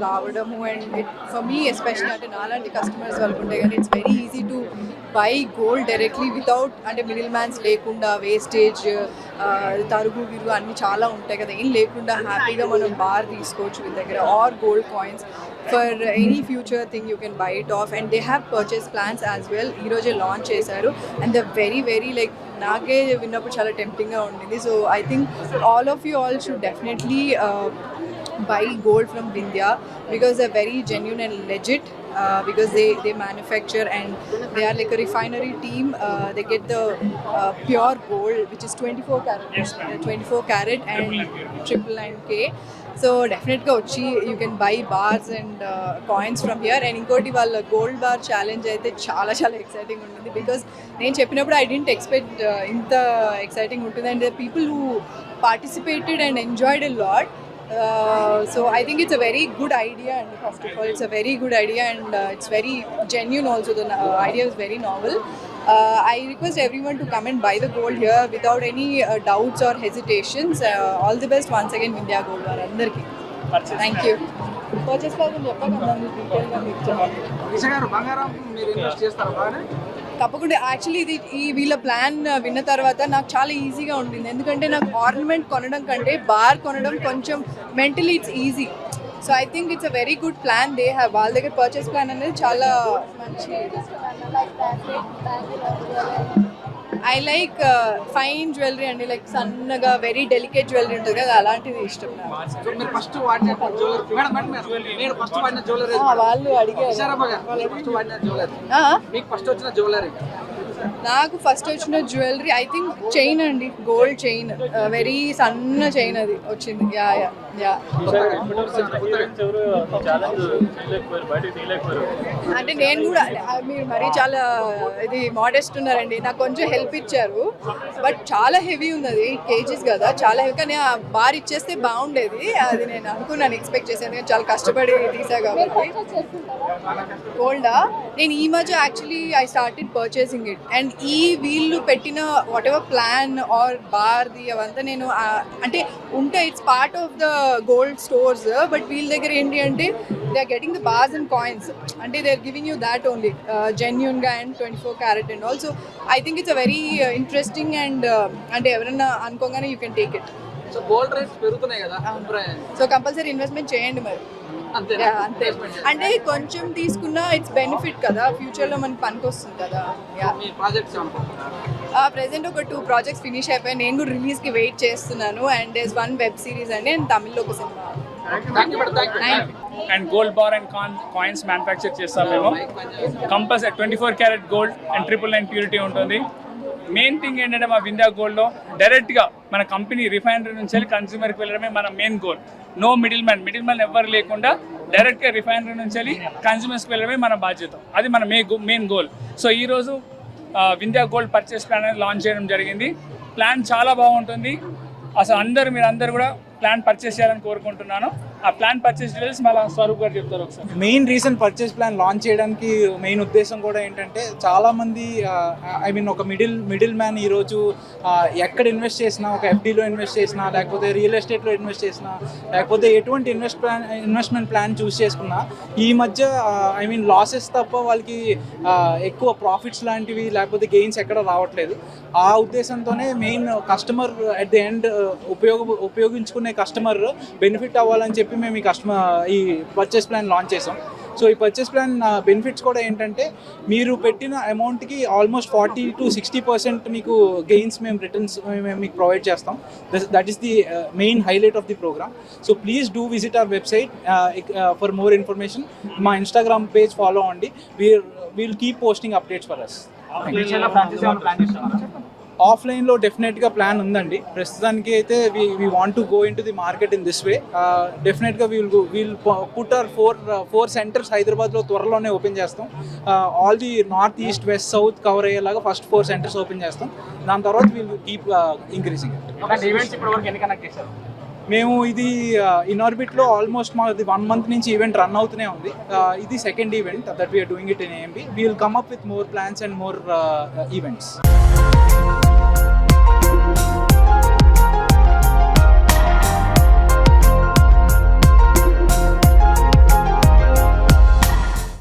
రావడము and for me especially అంటే నాలాంటి కస్టమర్స్ వాళ్ళకు ఉంటాయి కానీ it's very easy to buy gold directly without అంటే మిడిల్ మ్యాన్స్ లేకుండా వేస్టేజ్ తరుగు గిరుగు అన్నీ చాలా ఉంటాయి కదా, ఏం లేకుండా హ్యాపీగా మనం బార్ తీసుకోవచ్చు వీళ్ళ దగ్గర or gold coins for any future thing you can buy it off and they have purchase plans as well. ఈరోజే లాంచ్ చేశారు అండ్ ద వెరీ లైక్ నాకే విన్నప్పుడు చాలా టెంప్టింగ్గా ఉండింది. So I think all of you all should definitely buy gold from Vindhya because they're very genuine and legit because they manufacture and they are like a refinery team. They get the pure gold which is 24 carat, 24 carat and 999K. So definitely వచ్చి you can buy bars and coins from here. and ఇంకోటి వాళ్ళ gold bar challenge అయితే చాలా exciting ఉంటుంది because నేను చెప్పినప్పుడు I didn't expect ఇంత exciting ఉంటుంది and people who participated and enjoyed a lot. So I think it's a very good idea, and first of all it's a very good idea and it's very genuine also. The idea is very novel. I request everyone to come and buy the gold here without any doubts or hesitations. All the best once again Vindhya Gold Bar andarki. Thank you. Purchase price చెప్పగలరా detail గా మీకు చెప్పండి. బంగారం మీరు invest చేస్తారా బాగానే? తప్పకుండా. Actually ఇది ఈ వీళ్ళ ప్లాన్ విన్న తర్వాత నాకు చాలా ఈజీగా ఉండింది, ఎందుకంటే నాకు ఆర్నమెంట్ కొనడం కంటే బార్ కొనడం కొంచెం mentally it's easy. So I think it's a very good plan they have. వాళ్ళ దగ్గర పర్చేస్ ప్లాన్ అనేది చాలా మంచి. ఐ లైక్ ఫైన్ జ్యువెలరీ అండి, లైక్ సన్నగా వెరీ డెలికేట్ జ్యువెలరీ ఉంటుంది కదా, అలాంటిది ఇష్టం నాకు. వాళ్ళు అడిగారు. నాకు ఫస్ట్ వచ్చిన జ్యువెలరీ ఐ థింక్ చైన్ అండి, గోల్డ్ చైన్, వెరీ సన్న చైన్ అది వచ్చింది. అంటే నేను కూడా మీరు మరీ చాలా ఇది మోడెస్ట్ ఉన్నారండి, నాకు కొంచెం హెల్ప్ ఇచ్చారు బట్ చాలా హెవీ ఉంది, అది 8 kgs కదా, చాలా హెవీ. కానీ ఆ బార్ ఇచ్చేస్తే బాగుండేది, అది నేను అనుకున్నాను, ఎక్స్పెక్ట్ చేశాను, ఎందుకంటే చాలా కష్టపడి తీసా కాబట్టి. గోల్డా నేను ఈ మధ్య actually I started purchasing it and ఈ వీళ్ళు పెట్టిన వాట్ ఎవర్ ప్లాన్ ఆర్ బార్ది అవంతా నేను అంటే ఉంటే it's part of the gold stores but వీళ్ళ దగ్గర ఏంటి అంటే they are getting the bars and coins, అంటే they are giving you that only జెన్యూన్గా and 24 carat and also I think it's a very interesting and అంటే ఎవరైనా అనుకోగానే you can take it. So gold rates పెరుగుతున్నాయి కదా, so compulsory investment చేయండి మరి. అంతే, అంటే కొంచెం తీసుకున్నా ఇట్స్ బెనిఫిట్ కదా, ఫ్యూచర్లో మనకి పనికి వస్తుంది కదా. ప్రెసెంట్ ఒక 2 projects ఫినిష్ అయిపోయాయి, నేను కూడా రిలీజ్కి వెయిట్ చేస్తున్నాను. And there is 1 web series అండి అండ్ తమిళ్లో ఒక సినిమా. And gold bar and coins manufacture చేస్తాం మేము. Compulsory 24 carat gold and 999 purity ఉంటుంది. మెయిన్ థింగ్ ఏంటంటే మా వింధ్యా గోల్డ్లో డైరెక్ట్గా మన కంపెనీ రిఫైనరీ నుంచి వెళ్ళి కన్స్యూమర్కి వెళ్ళడమే మన main goal. No middle man ఎవ్వరు లేకుండా డైరెక్ట్గా రిఫైనరీ నుంచి వెళ్ళి కన్స్యూమర్స్కి వెళ్ళడమే మన బాధ్యత, అది మన మెయిన్ గోల్. సో ఈరోజు వింధ్యా గోల్డ్ పర్చేస్ ప్లాన్ అనేది లాంచ్ చేయడం జరిగింది. ప్లాన్ చాలా బాగుంటుంది, అసలు మీరందరూ కూడా ప్లాన్ పర్చేస్ చేయాలని కోరుకుంటున్నాను. ఆ ప్లాన్ పర్చేస్ డీటెయిల్స్ మళ్ళీ స్వరూప్ గారు చెప్తారు ఒకసారి. Main reason purchase plan launch చేయడానికి మెయిన్ ఉద్దేశం కూడా ఏంటంటే చాలామంది ఐ మీన్ ఒక మిడిల్ మ్యాన్ ఈరోజు ఎక్కడ ఇన్వెస్ట్ చేసినా, ఒక ఎఫ్డీలో ఇన్వెస్ట్ చేసినా, లేకపోతే రియల్ ఎస్టేట్లో ఇన్వెస్ట్ చేసినా, లేకపోతే ఎటువంటి ఇన్వెస్ట్మెంట్ ప్లాన్ చూస్ చేసుకున్నా ఈ మధ్య ఐ మీన్ లాసెస్ తప్ప వాళ్ళకి ఎక్కువ ప్రాఫిట్స్ లాంటివి లేకపోతే గెయిన్స్ ఎక్కడ రావట్లేదు. ఆ ఉద్దేశంతోనే main customer at the end ఉపయోగించుకునే కస్టమర్ బెనిఫిట్ అవ్వాలని చెప్పి మేము ఈ పర్చేస్ ప్లాన్ లాంచ్ చేసాం. సో ఈ పర్చేస్ ప్లాన్ బెనిఫిట్స్ కూడా ఏంటంటే మీరు పెట్టిన అమౌంట్కి ఆల్మోస్ట్ 40 to 60% మీకు గెయిన్స్ మేము రిటర్న్స్ మీకు ప్రొవైడ్ చేస్తాం. That is the main highlight of the programme. So please do visit our website for more information. మా ఇన్స్టాగ్రామ్ పేజ్ ఫాలో అవ్వండి. We'll keep posting updates for us. ఆఫ్లైన్లో డెఫినెట్గా plan ఉందండి. ప్రస్తుతానికి అయితే we want to go in to the market in this way. డెఫినెట్గా we'll put our 4 centers హైదరాబాద్లో త్వరలోనే ఓపెన్ చేస్తాం. All the north east west south cover అయ్యేలాగా ఫస్ట్ 4 centers ఓపెన్ చేస్తాం. దాని తర్వాత వీల్ కీప్ ఇంక్రీజింగ్. మేము ఇది ఇన్ఆర్బిట్లో ఆల్మోస్ట్ మాది 1 month నుంచి ఈవెంట్ రన్ అవుతూనే ఉంది. ఇది second event that we are doing it in AMB. We will come up with more plans and more events.